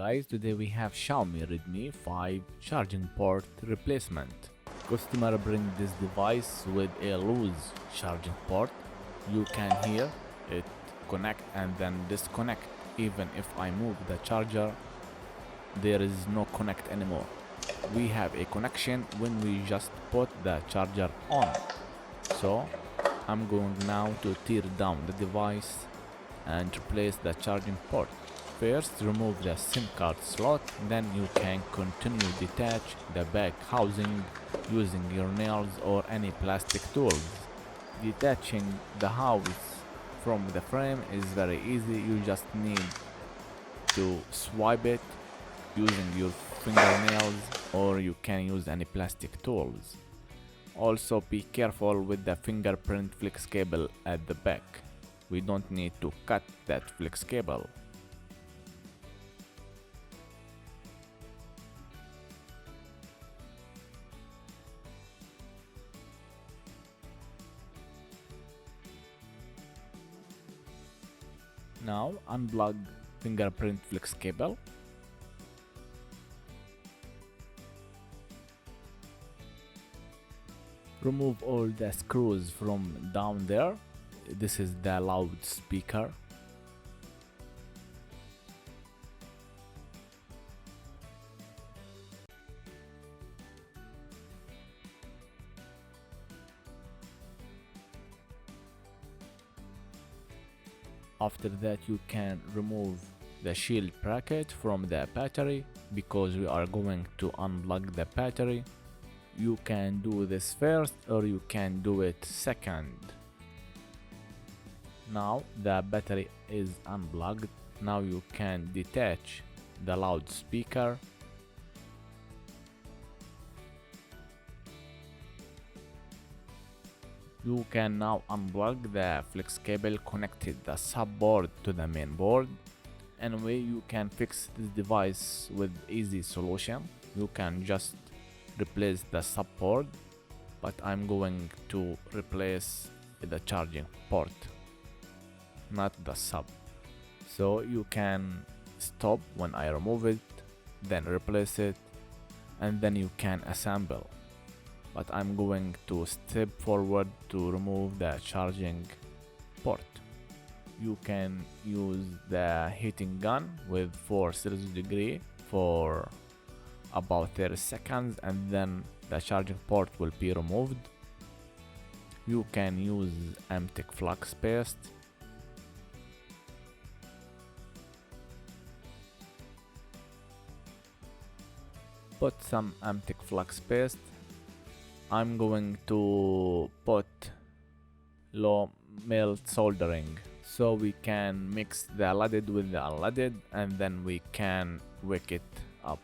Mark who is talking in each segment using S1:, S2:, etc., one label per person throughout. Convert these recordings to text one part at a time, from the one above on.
S1: guys, today we have Xiaomi Redmi 5 charging port replacement. Customer bring this device with a loose charging port. You can hear it connect and then disconnect. Even if I move the charger, there is no connect anymore. We have a connection when we just put the charger on. So I'm going now to tear down the device and replace the charging port. First, remove the SIM card slot, then you can continue detach the back housing using your nails or any plastic tools. Detaching the house from the frame is very easy. You just need to swipe it using your fingernails, or you can use any plastic tools. Also be careful with the fingerprint flex cable at the back. We don't need to cut that flex cable. Now unplug fingerprint flex cable. Remove all the screws from down there. This is the loudspeaker. After that, you can remove the shield bracket from the battery because we are going to unplug the battery. You can do this first or you can do it second. Now the battery is unplugged. Now you can detach the loudspeaker. You can now unplug the flex cable, connected the subboard to the main board. Anyway, you can fix this device with easy solution. You can just replace the subboard, but I'm going to replace the charging port, not the sub. So you can stop when I remove it, then replace it, and then you can assemble. But I'm going to step forward to remove the charging port. You can use the heating gun with 4 Celsius degree for about 30 seconds and then the charging port will be removed. You can use emptic flux paste. Put some emptic flux paste. I'm going to put low melt soldering so we can mix the leaded with the unleaded and then we can wick it up.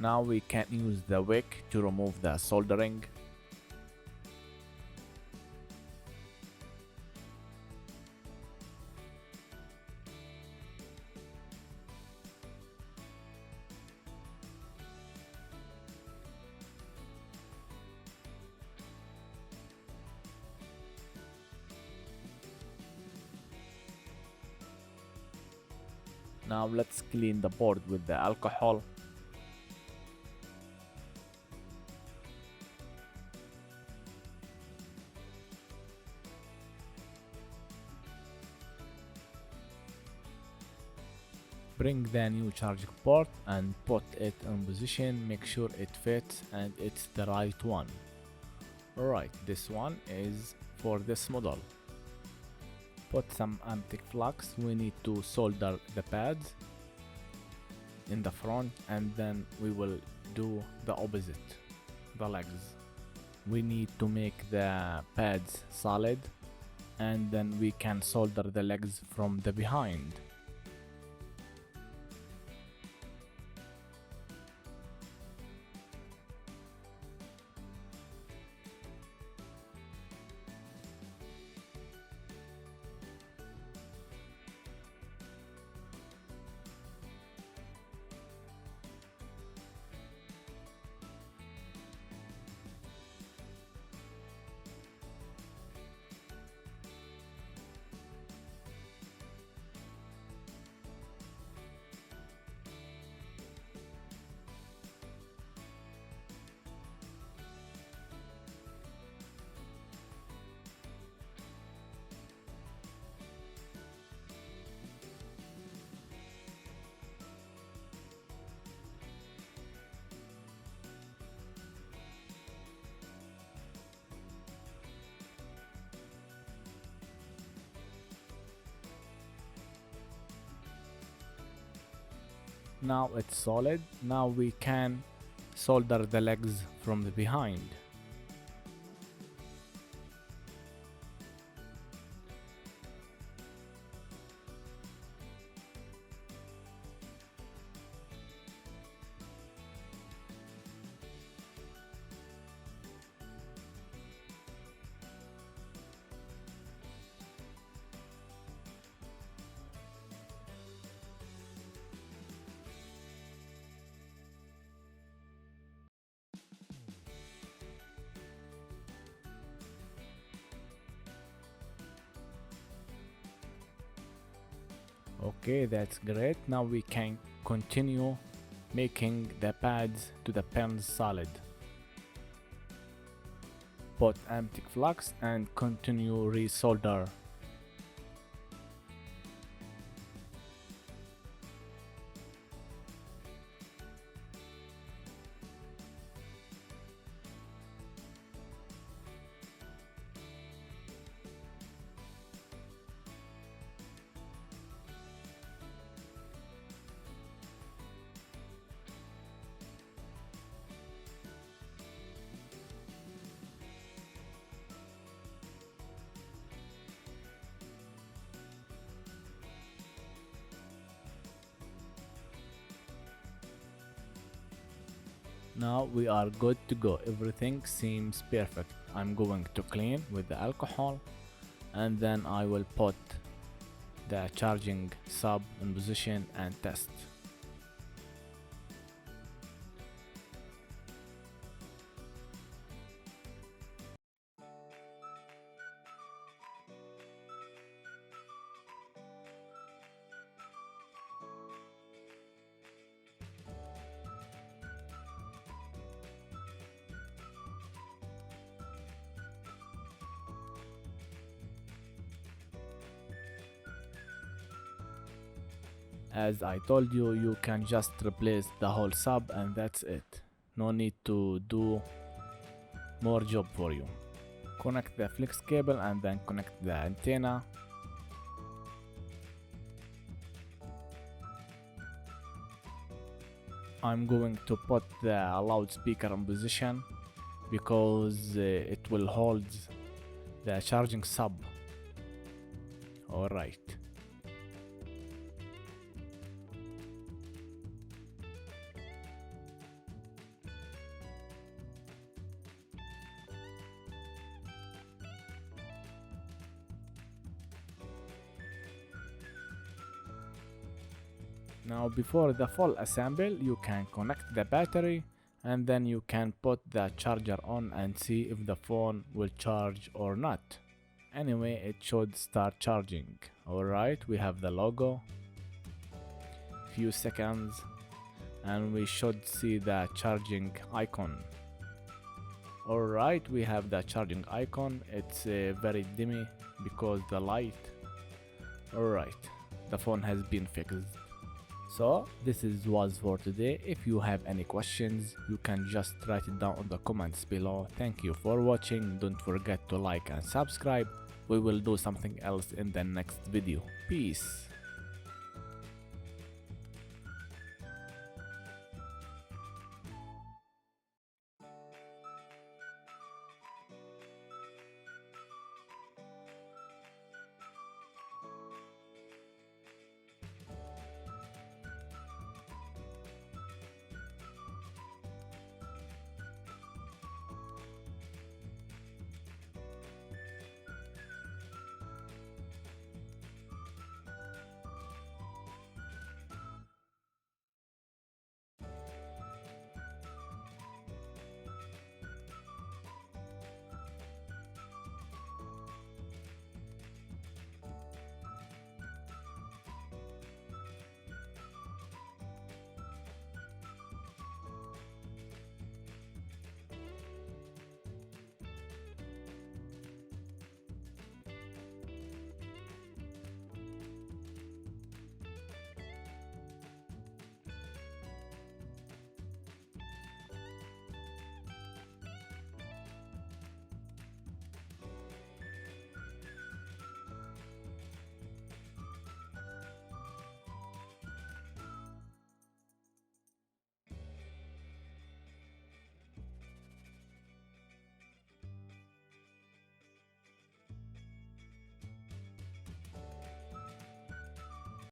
S1: Now we can use the wick to remove the soldering. Now let's clean the board with the alcohol. Bring the new charging port and put it in position. Make sure it fits and it's the right one. Alright, this one is for this model. Put some emptic flux. We need to solder the pads in the front and then we will do the opposite, the legs. We need to make the pads solid and then we can solder the legs from the behind. Now it's solid. Now we can solder the legs from the behind. Okay, that's great. Now we can continue making the pads to the pins solid. Put empty flux and continue resolder. Now we are good to go. Everything seems perfect. I'm going to clean with the alcohol and then I will put the charging sub in position and test. As I told you, you can just replace the whole sub and that's it. No need to do more job for you. Connect the flex cable and then connect the antenna. I'm going to put the loudspeaker in position because it will hold the charging sub. Alright. Now before the full assemble, you can connect the battery and then you can put the charger on and see if the phone will charge or not. Anyway, it should start charging. Alright, we have the logo. Few seconds and we should see the charging icon. Alright, we have the charging icon. It's very dimmy because the light. Alright, the phone has been fixed. So this was for today. If you have any questions, you can just write it down in the comments below. Thank you for watching. Don't forget to like and subscribe. We will do something else in the next video. Peace.